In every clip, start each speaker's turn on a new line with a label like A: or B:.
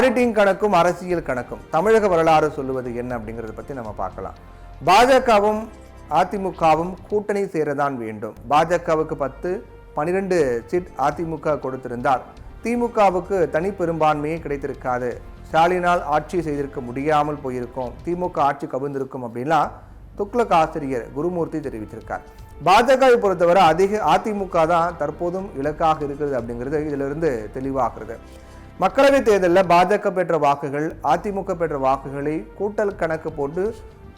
A: Auditing கணக்கும் அரசியல் கணக்கும் தமிழக வரலாறு சொல்லுவது என்ன அப்படிங்கிறத பற்றி நம்ம பார்க்கலாம். பாஜகவும் அதிமுகவும் கூட்டணி சேரதான் வேண்டும். பாஜகவுக்கு 10-12 சீட் அதிமுக கொடுத்திருந்தால் திமுகவுக்கு தனி பெரும்பான்மையே கிடைத்திருக்காது. ஸ்டாலினால் ஆட்சி செய்திருக்க முடியாமல் போயிருக்கும், திமுக ஆட்சி கவிழ்ந்திருக்கும் அப்படின்லாம் துக்ளக் ஆசிரியர் குருமூர்த்தி தெரிவித்திருக்கார். பாஜகவை பொறுத்தவரை அதிமுக தான் தற்போதும் இலக்காக இருக்கிறது அப்படிங்கிறது இதிலிருந்து தெளிவாகிறது. மக்களவைத் தேர்தலில் பாஜக பெற்ற வாக்குகள் அதிமுக பெற்ற வாக்குகளை கூட்டல் கணக்கு போட்டு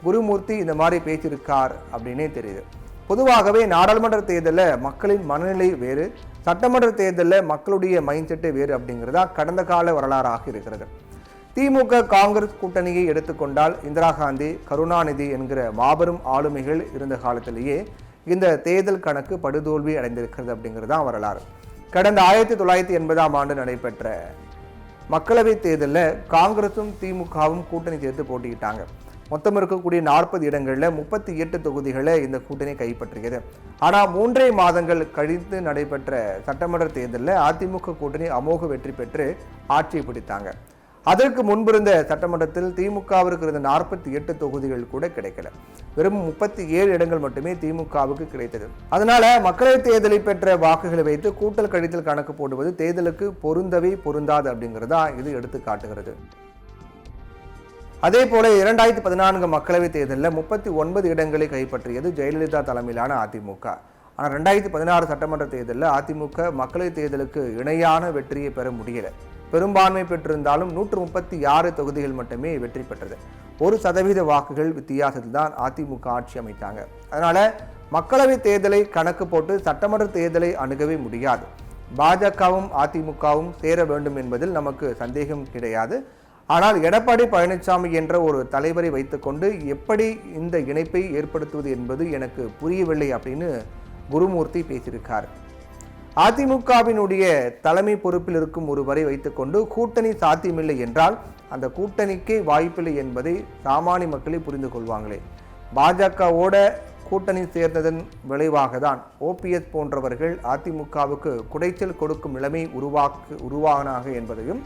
A: குருமூர்த்தி இந்த மாதிரி பேசியிருக்கார் அப்படின்னே தெரியுது. பொதுவாகவே நாடாளுமன்ற தேர்தலில் மக்களின் மனநிலை வேறு, சட்டமன்ற தேர்தலில் மக்களுடைய மைண்ட் செட்டு வேறு அப்படிங்கிறதா கடந்த கால வரலாறாக இருக்கிறது. திமுக காங்கிரஸ் கூட்டணியை எடுத்துக்கொண்டால் இந்திரா காந்தி, கருணாநிதி என்கிற மாபெரும் ஆளுமைகள் இருந்த காலத்திலேயே இந்த தேர்தல் கணக்கு படுதோல்வி அடைந்திருக்கிறது அப்படிங்கிறது தான் வரலாறு. கடந்த 1980ஆம் ஆண்டு நடைபெற்ற மக்களவைத் தேர்தலில் காங்கிரசும் திமுகவும் கூட்டணி சேர்த்து போட்டிக்கிட்டாங்க. மொத்தம் இருக்கக்கூடிய 40 இடங்களில் 38 தொகுதிகளை இந்த கூட்டணி கைப்பற்றியது. ஆனால் 3 மாதங்கள் கழித்து நடைபெற்ற சட்டமன்ற தேர்தலில் அதிமுக கூட்டணி அமோக வெற்றி பெற்று ஆட்சியை பிடித்தாங்க. அதற்கு முன்பிருந்த சட்டமன்றத்தில் திமுகவிற்கு இருந்த 48 தொகுதிகள் கூட கிடைக்கல. வெறும் 37 இடங்கள் மட்டுமே திமுகவுக்கு கிடைத்தது. அதனால மக்களவைத் தேர்தலை பெற்ற வாக்குகளை வைத்து கூட்டல் கழித்தல் கணக்கு போடுவது தேர்தலுக்கு பொருந்தவே பொருந்தாது அப்படிங்கிறதா இது எடுத்து காட்டுகிறது. அதே போல 2014 மக்களவைத் தேர்தலில் 39 இடங்களை கைப்பற்றியது ஜெயலலிதா தலைமையிலான அதிமுக. ஆனால் 2016 சட்டமன்ற தேர்தலில் அதிமுக மக்களவைத் தேர்தலுக்கு இணையான வெற்றியை பெற முடியல. பெரும்பான்மை பெற்றிருந்தாலும் 136 தொகுதிகள் மட்டுமே வெற்றி பெற்றது. 1% வாக்குகள் வித்தியாசத்தில் தான் அதிமுக ஆட்சி அமைத்தாங்க. அதனால மக்களவைத் தேர்தலை கணக்கு போட்டு சட்டமன்ற தேர்தலை அணுகவே முடியாது. பாஜகவும் அதிமுகவும் சேர வேண்டும் என்பதில் நமக்கு சந்தேகம் கிடையாது. ஆனால் எடப்பாடி பழனிசாமி என்ற ஒரு தலைவரை வைத்துக்கொண்டு எப்படி இந்த இணைப்பை ஏற்படுத்துவது என்பது எனக்கு புரியவில்லை அப்படின்னு குருமூர்த்தி பேசியிருக்கார். அதிமுகவினுடைய தலைமை பொறுப்பில் இருக்கும் ஒருவரை வைத்துக்கொண்டு கூட்டணி சாத்தியமில்லை என்றால் அந்த கூட்டணிக்கே வாய்ப்பில்லை என்பதை சாமானிய மக்களே புரிந்து கொள்வாங்களே. பாஜகவோட கூட்டணி சேர்ந்ததன் விளைவாக தான் ஓபிஎஸ் போன்றவர்கள் அதிமுகவுக்கு குடைச்சல் கொடுக்கும் நிலைமை உருவானாக என்பதையும்,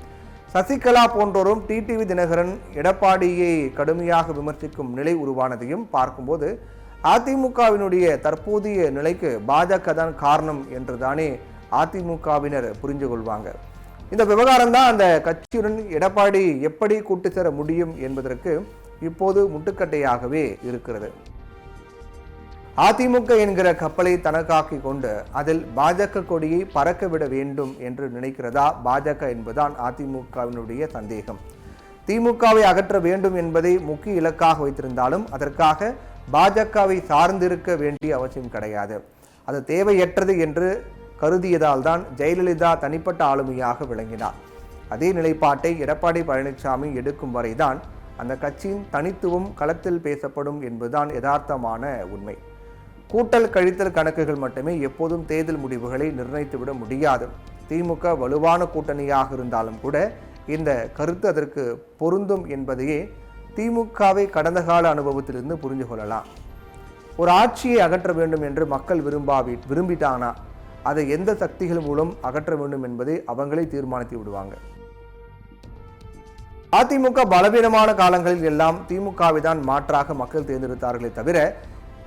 A: சசிகலா போன்றோரும் டிடிவி தினகரன் எடப்பாடியை கடுமையாக விமர்சிக்கும் நிலை உருவானதையும் பார்க்கும்போது அதிமுகவினுடைய தற்போதைய நிலைக்கு பாஜக தான் காரணம் என்றுதானே அதிமுகவினர் புரிந்து கொள்வாங்க. இந்த விவகாரம் தான் அந்த கட்சியுடன் எடப்பாடி எப்படி கூட்டு சேர முடியும் என்பதற்கு இப்போது முட்டுக்கட்டையாகவே இருக்கிறது. அதிமுக என்கிற கப்பலை தனக்காக்கி கொண்டு அதில் பாஜக கொடியை பறக்க விட வேண்டும் என்று நினைக்கிறதா பாஜக என்பதுதான் அதிமுகவினுடைய சந்தேகம். திமுகவை அகற்ற வேண்டும் என்பதை முக்கிய இலக்காக வைத்திருந்தாலும் அதற்காக பாஜகவை சார்ந்திருக்க வேண்டிய அவசியம் கிடையாது. அது தேவையற்றது என்று கருதியதால் தான் ஜெயலலிதா தனிப்பட்ட ஆளுமையாக விளங்கினார். அதே நிலைப்பாட்டை எடப்பாடி பழனிசாமி எடுக்கும் வரைதான் அந்த கட்சியின் தனித்துவம் களத்தில் பேசப்படும் என்பதுதான் யதார்த்தமான உண்மை. கூட்டல் கழித்தல் கணக்குகள் மட்டுமே எப்போதும் தேர்தல் முடிவுகளை நிர்ணயித்துவிட முடியாது. திமுக வலுவான கூட்டணியாக இருந்தாலும் கூட இந்த கருத்து அதற்கு பொருந்தும் என்பதையே திமுகவை கடந்த கால அனுபவத்திலிருந்து புரிந்து கொள்ளலாம். ஒரு ஆட்சியை அகற்ற வேண்டும் என்று மக்கள் விரும்பிட்டானா அதை எந்த சக்திகள் மூலம் அகற்ற வேண்டும் என்பதை அவங்களே தீர்மானித்து விடுவாங்க. அதிமுக பலவீனமான காலங்களில் எல்லாம் திமுகவை தான் மாற்றாக மக்கள் தேர்ந்தெடுத்தார்களே தவிர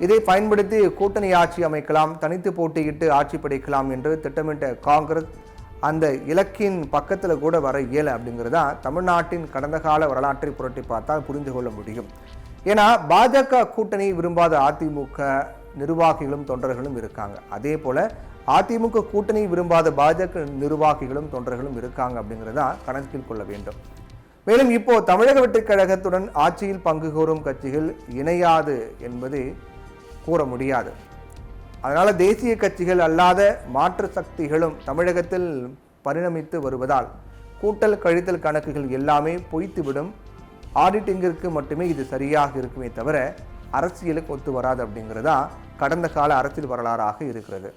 A: இதை பயன்படுத்தி கூட்டணி ஆட்சி அமைக்கலாம், தனித்து போட்டியிட்டு ஆட்சி படைக்கலாம் என்று திட்டமிட்ட காங்கிரஸ் அந்த இலக்கின் பக்கத்தில் கூட வர இயல அப்படிங்கிறதா தமிழ்நாட்டின் கடந்த கால வரலாற்றை புரட்டி பார்த்தால் புரிந்து கொள்ள முடியும். ஏன்னா பாஜக கூட்டணி விரும்பாத அதிமுக நிர்வாகிகளும் தொண்டர்களும் இருக்காங்க. அதே போல அதிமுக கூட்டணி விரும்பாத பாஜக நிர்வாகிகளும் தொண்டர்களும் இருக்காங்க அப்படிங்கிறதா கணக்கில் கொள்ள வேண்டும். மேலும் இப்போ தமிழக வெற்றிக் கழகத்துடன் ஆட்சியில் பங்கு கோரும் கட்சிகள் இணையாது என்பதை கூற முடியாது. அதனால தேசிய கட்சிகள் அல்லாத மாற்று சக்திகளும் தமிழகத்தில் பரிணமித்து வருவதால் கூட்டல் கழித்தல் கணக்குகள் எல்லாமே பொய்த்துவிடும். ஆடிட்டிங்கிற்கு மட்டுமே இது சரியாக இருக்குமே தவிர அரசியலுக்கு ஒத்து வராது அப்படிங்கிறதா கடந்த கால அரசியல் வரலாறாக இருக்கிறது.